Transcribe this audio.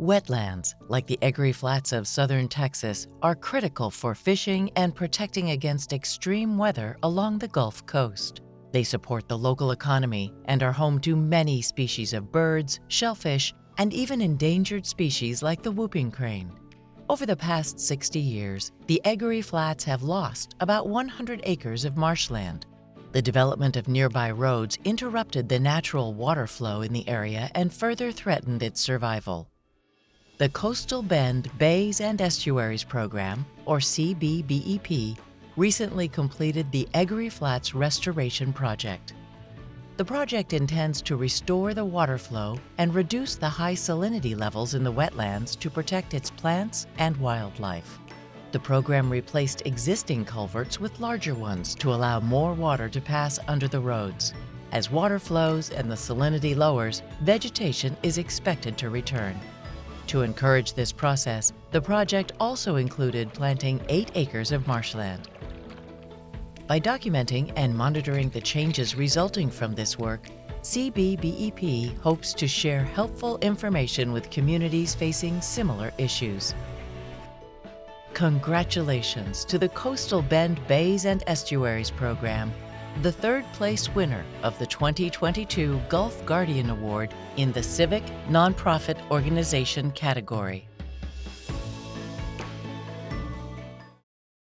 Wetlands, like the Egery Flats of southern Texas, are critical for fishing and protecting against extreme weather along the Gulf Coast. They support the local economy and are home to many species of birds, shellfish, and even endangered species like the whooping crane. Over the past 60 years, the Egery Flats have lost about 100 acres of marshland. The development of nearby roads interrupted the natural water flow in the area and further threatened its survival. The Coastal Bend Bays and Estuaries Program, or CBBEP, recently completed the Egery Flats Restoration Project. The project intends to restore the water flow and reduce the high salinity levels in the wetlands to protect its plants and wildlife. The program replaced existing culverts with larger ones to allow more water to pass under the roads. As water flows and the salinity lowers, vegetation is expected to return. To encourage this process, the project also included planting 8 acres of marshland. By documenting and monitoring the changes resulting from this work, CBBEP hopes to share helpful information with communities facing similar issues. Congratulations to the Coastal Bend Bays and Estuaries Program, the third-place winner of the 2022 Gulf Guardian Award in the Civic Nonprofit Organization category.